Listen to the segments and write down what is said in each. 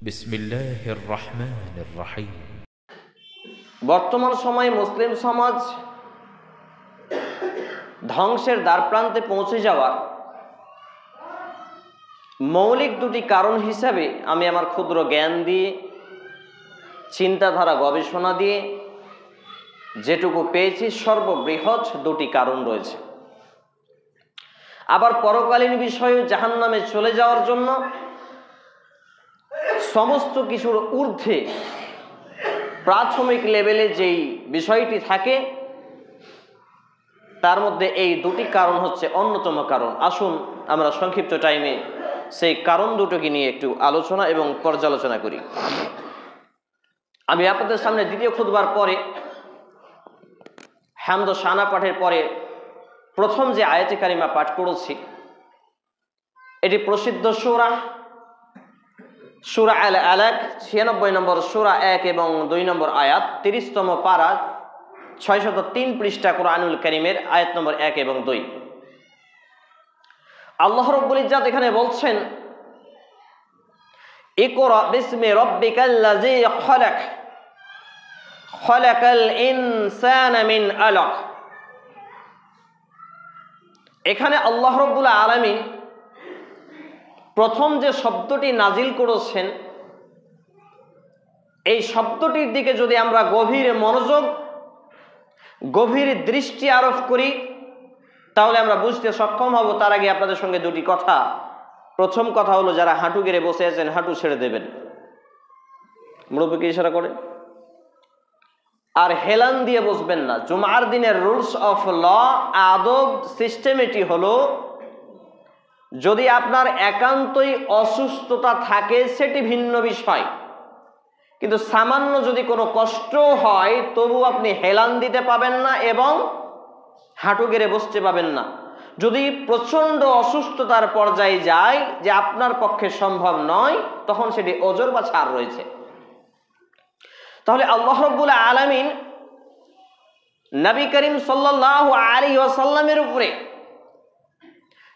বিসমিল্লাহির রহমানির রহিম। বর্তমান সময়ে মুসলিম সমাজ ধ্বংসের দ্বারপ্রান্তে পৌঁছে যাওয়ার মৌলিক দুটি কারণ হিসাবে আমি আমার ক্ষুদ্র জ্ঞান দিয়ে, চিন্তাধারা গবেষণা দিয়ে যেটুকু পেয়েছি, সর্ববৃহৎ দুটি কারণ রয়েছে। আবার পরকালীন বিষয়ে জাহান্নামে চলে যাওয়ার জন্য সমস্ত কিছুর ঊর্ধ্বে প্রাথমিক লেভেলে যেই বিষয়টি থাকে, তার মধ্যে এই দুটি কারণ হচ্ছে অন্যতম কারণ। আসুন আমরা সংক্ষিপ্ত টাইমে সেই কারণ দুটোকে নিয়ে একটু আলোচনা এবং পর্যালোচনা করি। আমি আপনাদের সামনে দ্বিতীয় খুতবার পরে হামদ ও শানা পাঠের পরে প্রথম যে আয়াতে কারিমা পাঠ করেছি, এটি প্রসিদ্ধ সূরা আল আলাক 96 নম্বর সূরা 1 এবং 2 নম্বর আয়াত, 30তম পারা 603 পৃষ্ঠা কোরআনুল কারীমের আয়াত নম্বর 1 এবং 2। আল্লাহ রাব্বুল ইজ্জাত এখানে বলছেন, ইকরা বিসমি রাব্বিকাল্লাযী খালাক খালাকাল ইনসানা মিন আলাক। এখানে আল্লাহ রাব্বুল আলামিন প্রথম যে শব্দটি নাজিল করেছেন, এই শব্দটির দিকে যদি আমরা গভীর মনোযোগ, গভীর দৃষ্টি আরোপ করি, তাহলে আমরা বুঝতে সক্ষম হব। তার আগে আপনাদের সঙ্গে দুটি কথা। প্রথম কথা হলো, যারা হাঁটু গেড়ে বসে আছেন হাঁটু ছেড়ে দেবেন, মুরব্বিকে ইশারা করে, আর হেলান দিয়ে বসবেন না। জুমার দিনের রুলস অফ ল, আদব সিস্টেম এটি হলো, যদি আপনার একান্তই অসুস্থতা থাকে সেটি ভিন্ন বিষয়, কিন্তু সামান্য যদি কোনো কষ্ট হয় তবু আপনি হেলান দিতে পাবেন না এবং হাঁটু গেড়ে বসতে পাবেন না। যদি প্রচণ্ড অসুস্থতার পর্যায়ে যায় যে আপনার পক্ষে সম্ভব নয়, তখন সেটি ওজর বা ছাড় রয়েছে। তাহলে আল্লাহ রাব্বুল আলামিন নবী করিম সাল্লাল্লাহু আলাইহি ওয়াসাল্লামের উপরে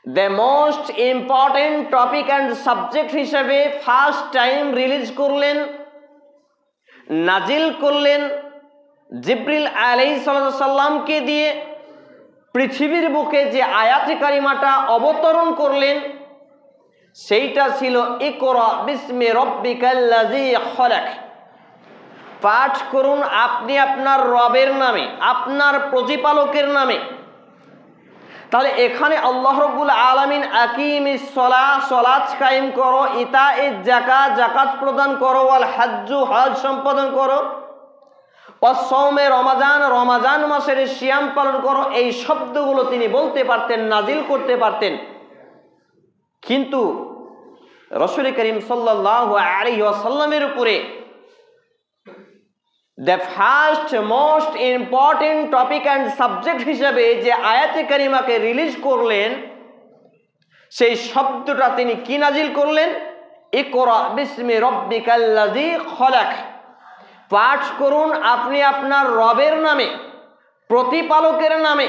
the most important topic and subject হিসেবে ফার্স্ট টাইম রিলিজ করলেন, নাজিল করলেন জিবরিল আলাইহিস সালামকে দিয়ে। পৃথিবীর বুকে যে আয়াতে কারিমাটা অবতরণ করলেন, সেইটা ছিল ইকরা বিসমি রাব্বিকাল্লাযী খালাক। পাঠ করুন আপনি আপনার রবের নামে, আপনার প্রতিপালকের নামে। তাহলে এখানে আল্লাহ রাব্বুল আলামিন আকিমিস সালাহ, সালাত কায়েম করো, ইতাইজ যাকাত, যাকাত প্রদান করো, ওয়াল হজ্জু, হজ সম্পাদন করো, ওয়াসসাওমে রমাজান, রমাজান মাসের সিয়াম পালন করো, এই শব্দগুলো তিনি বলতে পারতেন, নাজিল করতে পারতেন। কিন্তু রাসূল করিম সাল্লাল্লাহু আলাইহি ওয়াসাল্লামের উপরে the first most important topic and subject হিসেবে যে আয়াতে কারিমাকে রিলিজ করলেন, সেই শব্দটা তিনি কি নাজিল করলেন? ইকরা বিসমি রাব্বিকাল্লাযী খালাক। পাঠ করুন আপনি আপনার রবের নামে, প্রতিপালকের নামে।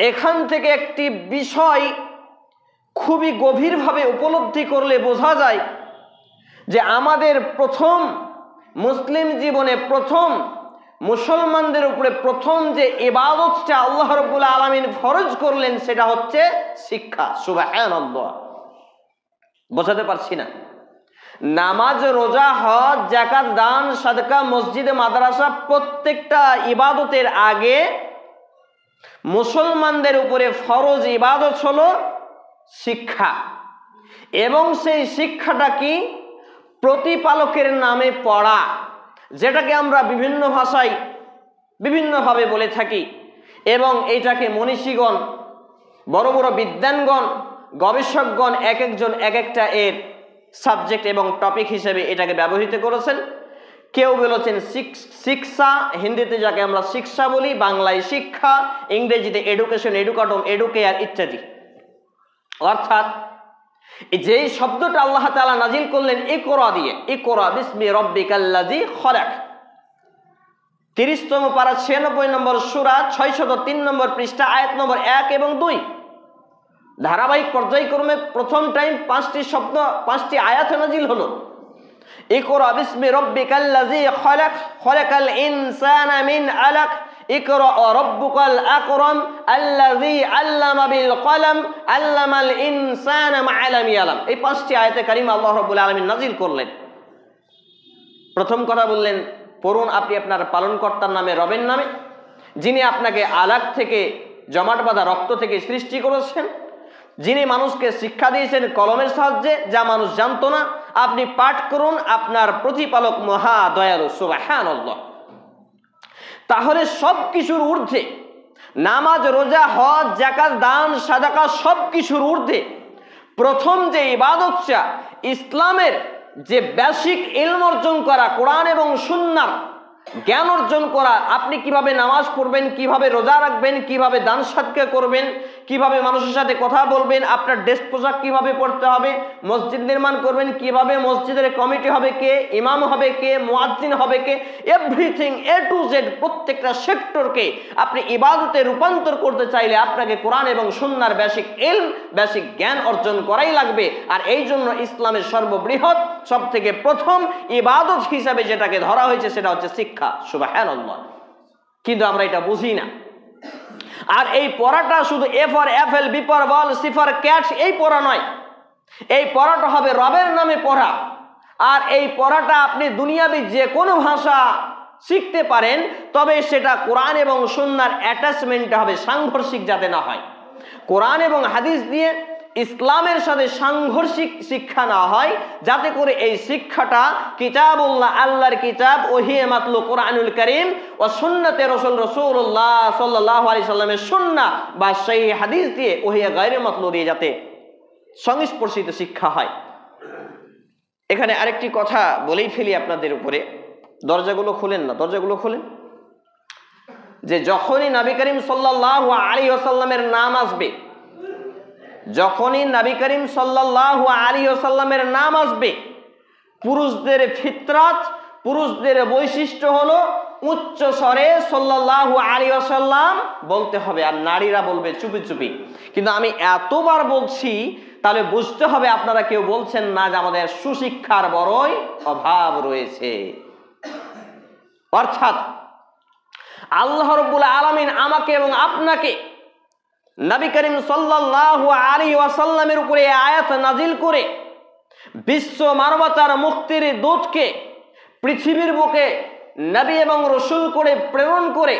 এখান থেকে একটি বিষয় খুবই গভীরভাবে উপলব্ধি করলে বোঝা যায় যে আমাদের প্রথম মুসলিম জীবনে, প্রথম মুসলমানদের উপরে প্রথম যে ইবাদতটা আল্লাহ রাব্বুল আলামিন ফরজ করলেন, সেটা হচ্ছে শিক্ষা। সুবহানাল্লাহ, বোঝাতে পারছি না? নামাজ, রোজা, হজ, যাকাত, দান, সাদকা, মসজিদে, মাদ্রাসা, প্রত্যেকটা ইবাদতের আগে মুসলমানদের উপরে ফরজ ইবাদত হলো শিক্ষা। এবং সেই শিক্ষাটা কি? প্রতিপালকের নামে পড়া, যেটাকে আমরা বিভিন্ন ভাষায় বিভিন্নভাবে বলে থাকি। এবং এইটাকে মনীষীগণ, বড় বড় বিদ্বানগণ, গবেষকগণ এক একজন এক একটা এর সাবজেক্ট এবং টপিক হিসেবে এটাকে ব্যবহৃত করেছেন। কেউ বলেছেন শিক্ষা, হিন্দিতে যাকে আমরা শিক্ষা বলি, বাংলায় শিক্ষা, ইংরেজিতে এডুকেশন, এডুকাটম, এডুকেয়ার ইত্যাদি। অর্থাৎ যেই শব্দটা আল্লাহ তাআলা নাজিল করলেন ইকরা দিয়ে, ইকরা বিসমি রাব্বিকাল্লাযী খালাক, 30তম পারা 96 নম্বর সূরা 603 নম্বর পৃষ্ঠা আয়াত নম্বর 1 এবং 2। ধারাবাহিক পর্যায়ক্রমে প্রথম টাইম 5টি শব্দ, 5টি আয়াত নাজিল হলো। ইকরা বিসমি রাব্বিকাল্লাযী খালাক খালাকাল ইনসানা মিন আলাক ইকরা রাব্বুকাল আকরাম আল্লাযী আল্লামা বিল কলম আল্লামাল ইনসানা মা লাম ইয়ালাম। এই 5টি আয়াতে কারিমা আল্লাহ রাব্বুল আলামিন নাজিল করলেন। প্রথম কথা বললেন, পড়ুন আপনি আপনার পালনকর্তার নামে, রবের নামে, যিনি আপনাকে আলাক থেকে, জমাট বাঁধা রক্ত থেকে সৃষ্টি করেছেন, যিনি মানুষকে শিক্ষা দিয়েছেন কলমের সাহায্যে, যা মানুষ জানতো না। আপনি পাঠ করুন, আপনার প্রতিপালক মহা দয়ালু, সুবহানাল্লাহ। তাহলে সব কিছুর ঊর্ধ্বে, নামাজ, রোজা, হজ, যাকাত, দান, সাদাকা সব কিছুর ঊর্ধ্বে প্রথম যে ইবাদতটা, ইসলামের যে বেসিক ইলম অর্জন করা, কোরআন এবং সুন্নাহর জ্ঞান অর্জন করা। আপনি কিভাবে নামাজ পড়বেন, কিভাবে রোজা রাখবেন, কিভাবে দান সাদকা করবেন, কিভাবে মানুষের সাথে কথা বলবেন, আপনার ড্রেস পোশাক কিভাবে পড়তে হবে, মসজিদ নির্মাণ করবেন কিভাবে, মসজিদের কমিটি হবে কে, ইমাম হবে কে, মুয়াজ্জিন হবে কে, এভরিথিং এ টু জেড প্রত্যেকটা সেক্টরকে আপনি ইবাদতে রূপান্তর করতে চাইলে আপনাকে কোরআন এবং সুন্নাহর বেসিক ইলম, বেসিক জ্ঞান অর্জন করাই লাগবে। আর এই জন্য ইসলামের সর্ববৃহৎ, সব থেকে প্রথম ইবাদত হিসাবে যেটাকে ধরা হয়েছে সেটা হচ্ছে শিক্ষা। সুবহানাল্লাহ। কিন্তু আমরা এটা বুঝি না। আর এই পড়াটা শুধু A for apple, B for ball, C for cat এই পড়া নয়। এই পড়াটা হবে রবের নামে পড়া। আর এই পড়াটা আপনি দুনিয়াবি যে কোনো ভাষা শিখতে পারেন, তবে সেটা কোরআন এবং সুন্নাহর অ্যাটাচমেন্ট হবে, সাংঘর্ষিক যাতে না হয়। কোরআন এবং হাদিস দিয়ে ইসলামের সাথে সাংঘর্ষিক শিক্ষা না হয়, যাতে করে এই শিক্ষাটা কিতাবুল্লাহ, আল্লাহর কিতাব, ওহী মাতলু কোরআনুল কারীম ও সুন্নতে রাসূলুল্লাহ সাল্লাল্লাহু আলাইহি সাল্লামের সুন্নাহ বা সহিহ হাদিস দিয়ে, ওহী গায়রে মাতলু দিয়ে যাতে সংস্পর্শিত শিক্ষা হয়। এখানে আরেকটি কথা বলেই ফেলি আপনাদের উপরে, দরজাগুলো খুলেন না, দরজাগুলো খুলেন। যে যখনই নবী করিম সাল্লাল্লাহু আলাইহি ওয়াসাল্লামের নাম আসবে, যখনই নবী করিম সাল্লাল্লাহু আলাইহি ওয়াসাল্লামের নাম আসবে, পুরুষদের ফিতরাত, পুরুষদের বৈশিষ্ট্য হলো উচ্চ স্বরে সাল্লাল্লাহু আলাইহি ওয়াসাল্লাম বলতে হবে, আর নারীরা বলবে চুপি চুপি। কিন্তু আমি এতবার বলছি, তাহলে বুঝতে হবে আপনারা কেউ বলছেন না যে আমাদের সুশিক্ষার বড়ই অভাব রয়েছে। অর্থাৎ আল্লাহ রাব্বুল আলামিন আমাকে এবং আপনাকে নবী করিম সাল্লাল্লাহু আলাইহি ওয়াসাল্লামের উপরে আয়াত নাজিল করে বিশ্ব মানবতার মুক্তির দূতকে পৃথিবীর বুকে নবী এবং রাসূল করে প্রেরণ করে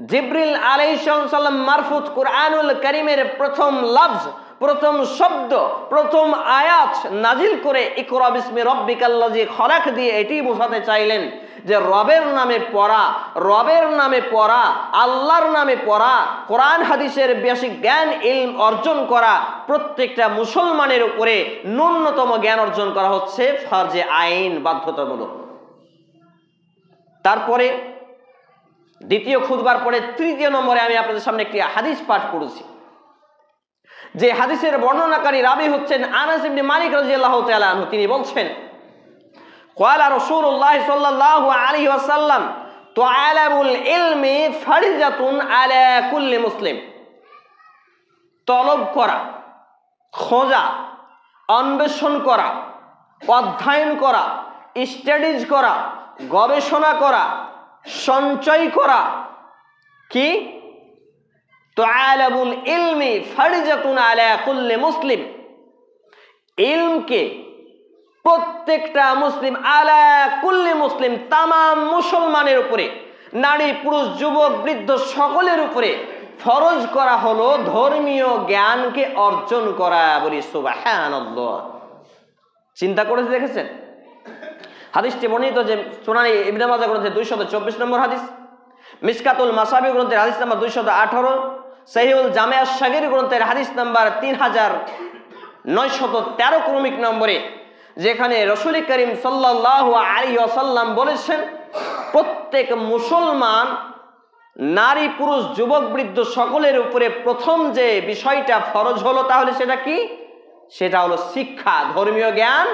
জিবরিল আলাইহিস সালাম মারফুত কুরআনুল কারীমের প্রথম লফজ, প্রথম শব্দ, প্রথম আয়াত নাজিল করে ইকরা বিসমি রাব্বিকাল্লাযী খালাক দিয়ে এটি বোঝাতে চাইলেন যে রবের নামে পড়া, রবের নামে পড়া, আল্লাহর নামে পড়া, কোরআন হাদিসের বেসিক জ্ঞান ইলম অর্জন করা প্রত্যেকটা মুসলমানের উপরে ন্যূনতম জ্ঞান অর্জন করা হচ্ছে ফরজে আইন, বাধ্যতামূলক। তারপরে দ্বিতীয় খুতবার পরে তৃতীয় নম্বরে আমি আপনাদের সামনে একটি হাদিস পাঠ করেছি, যে হাদিসের বর্ণনাকারী রাবী হচ্ছেন আনাস ইবনে মালিক রাদিয়াল্লাহু তাআলা আনহু। তিনি বলছেন, ক্বালা রাসূলুল্লাহ সাল্লাল্লাহু আলাইহি ওয়াসাল্লাম তুআলাবুল ইলমি ফারিজাতুন আলা কুল্লি মুসলিম। তলব করা, খোঁজা, অন্বেষণ করা, অধ্যয়ন করা, স্টাডিজ করা, গবেষণা করা, সঞ্চয় করা কি? তুআলাবুল ইলমি ফারিজাতুন আলা কুল্লি মুসলিম। ইলমকে প্রত্যেকটা মুসলিম, আলা কুল্লি মুসলিম, তামাম মুসলমানের উপরে, নারী পুরুষ যুবক বৃদ্ধ সকলের উপরে ফরজ করা হলো ধর্মীয় জ্ঞানকে অর্জন করা। বলি সুবহানাল্লাহ। চিন্তা করে দেখেছেন হাদিসটি বর্ণিত যে সুনানে ইবনে মাজাহ গ্রন্থে 224 নম্বর হাদিস, মিশকাতুল মাসাবি গ্রন্থের হাদিস নাম্বার 218, সহিহুল জামে আশ-সাগীর গ্রন্থের হাদিস নাম্বার 3913 ক্রমিক নম্বরে, যেখানে রাসূল করিম সাল্লাল্লাহু আলাইহি ওয়াসাল্লাম বলেছেন প্রত্যেক মুসলমান নারী পুরুষ যুবক বৃদ্ধ সকলের উপরে প্রথম যে বিষয়টা ফরজ হলো, তাহলে সেটা কি? সেটা হলো শিক্ষা, ধর্মীয় জ্ঞান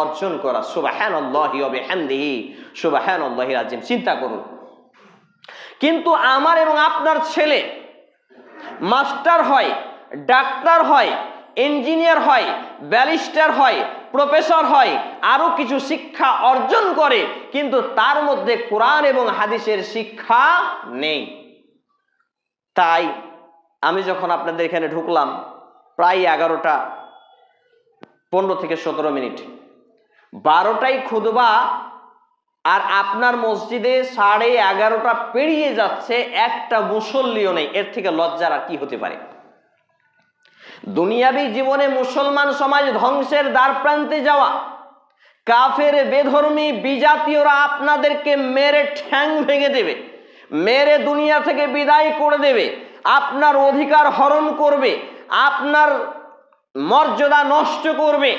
অর্জন করা। সুবহানাল্লাহি ওয়া বিহামদিহি সুবহানাল্লাহিল আযীম। চিন্তা করুন, কিন্তু আমার এবং আপনার ছেলে মাস্টার হয়, ডাক্তার হয়, ইঞ্জিনিয়ার হয়, ব্যারিস্টার হয়, প্রফেসর হয়, আরো কিছু শিক্ষা অর্জন করে, কিন্তু তার মধ্যে কোরআন এবং হাদিসের শিক্ষা নেই। তাই আমি যখন আপনাদের এখানে ঢুকলাম প্রায় 11টা 15 থেকে 17 মিনিট, 12টায় খুতবা, আর আপনার মসজিদে 11:30 পেরিয়ে যাচ্ছে, একটা মুসল্লিও নেই। এর থেকে লজ্জার আর কি হতে পারে? দুনিয়াবী জীবনে মুসলমান সমাজ ধ্বংসের দ্বার প্রান্তে যাওয়া, কাফের বেধর্মী বিজাতীয়রা আপনাদেরকে মেরে ঠ্যাং ভেঙে দেবে, মেরে দুনিয়া থেকে বিদায় করে দেবে, আপনার অধিকার হরণ করবে, আপনার মর্যাদা নষ্ট করবে,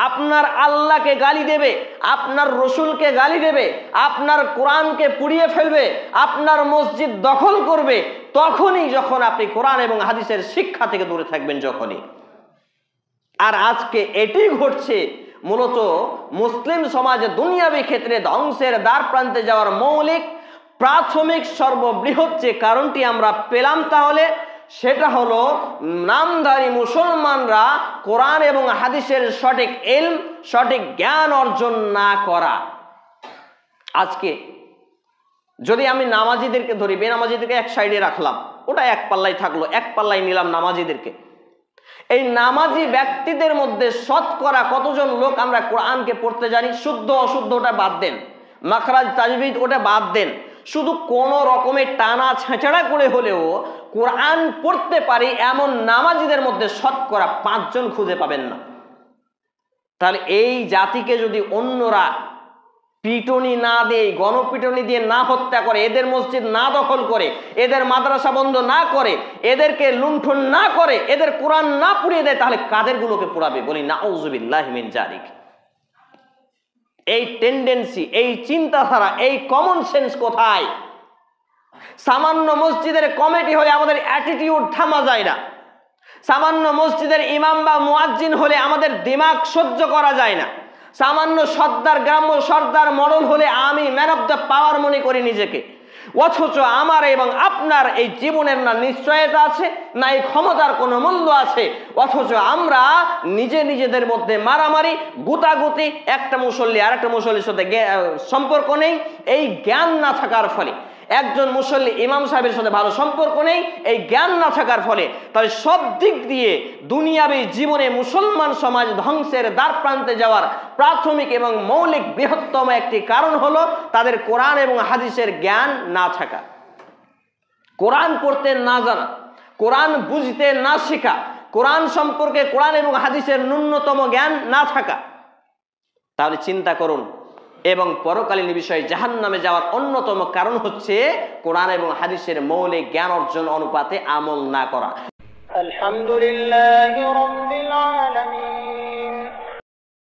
আপনার আল্লাহকে গালি দেবে, আপনার রসুলকে গালি দেবে, আপনার কোরআনকে পুড়িয়ে ফেলবে, আপনার মসজিদ দখল করবে, তখনই যখন আপনি কোরআন এবং হাদিসের শিক্ষা থেকে দূরে থাকবেন যখনই। আর আজকে এটি ঘটছে। মূলত মুসলিম সমাজে দুনিয়াবী ক্ষেত্রে ধ্বংসের দ্বার প্রান্তে যাওয়ার মৌলিক প্রাথমিক সর্ববৃহৎ যে কারণটি আমরা পেলাম, তাহলে সেটা হলো নামধারী মুসলমানরা কোরআন এবং হাদিসের সঠিক ইলম, সঠিক জ্ঞান অর্জন না করা। আজকে যদি আমি নামাজিদেরকে ধরি, বেনামাজিদেরকে এক সাইডে রাখলাম, ওটা এক পাল্লায় থাকলো, এক পাল্লায় নিলাম নামাজিদেরকে। এই নামাজি ব্যক্তিদের মধ্যে শতকরা কতজন লোক আমরা কোরআনকে পড়তে জানি? শুদ্ধ অশুদ্ধ ওটা বাদ দেন, মাখরাজ তাজবিদ ওটা বাদ দেন, শুধু কোন রকমের টানা ছেঁচড়া করে হলেও কোরআন পড়তে পারি এমন নামাজিদের মধ্যে শতকরা 5 জন খুঁজে পাবেন না। তাহলে এই জাতিকে যদি অন্যরা পিটনি না দিয়ে, গণপিটনি দিয়ে না হত্যা করে, এদের মসজিদ না দখল করে, এদের মাদ্রাসা বন্ধ না করে, এদেরকে লুণ্ঠন না করে, এদের কোরআন না পুড়িয়ে দেয়, তাহলে কাদের গুলোকে পুড়াবে? বলি নাউযুবিল্লাহি মিন যালিক। এই টেন্ডেন্সি, এই চিন্তাধারা, এই কমন সেন্স কোথায়? সামান্য মসজিদের কমিটি হলে আমাদের অ্যাটিটিউড থামা যায় না, সামান্য মসজিদের ইমাম বা মুয়াজ্জিন হলে আমাদের দিমাগ সহ্য করা যায় না, সামান্য সর্দার, গ্রাম্য সর্দার মডেল হলে আমি ম্যান অফ দ্য পাওয়ার মনে করি নিজেকে। অথচ আমার এবং আপনার এই জীবনের না নিশ্চয়তা আছে, না এই ক্ষমতার কোনো মূল্য আছে, অথচ আমরা নিজেদের মধ্যে মারামারি, গুতাগুতি, একটা মুসল্লি আর একটা মুসল্লির সাথে সম্পর্ক নেই। এই জ্ঞান না থাকার ফলে, একজন মুসল্লি ইমাম সাহেবের সাথে ভালো সম্পর্ক নেই, এই জ্ঞান না থাকার ফলে, তাহলে সব দিক দিয়ে দুনিয়াবী জীবনে মুসলমান সমাজ ধ্বংসের দ্বার প্রান্তে যাওয়ার প্রাথমিক এবং মৌলিক বৃহত্তম একটি কারণ হলো তাদের কোরআন এবং হাদিসের জ্ঞান না থাকা, কোরআন পড়তে না জানা, কোরআন বুঝতে না শেখা, কোরআন সম্পর্কে কোরআন এবং হাদিসের ন্যূনতম জ্ঞান না থাকা। তাহলে চিন্তা করুন, এবং পরকালীন বিষয়ে জাহান্নামে যাওয়ার অন্যতম কারণ হচ্ছে কোরআন এবং হাদিসের মৌলিক জ্ঞান অর্জন অনুপাতে আমল না করা। আলহামদুলিল্লাহি রাব্বিল আলামিন।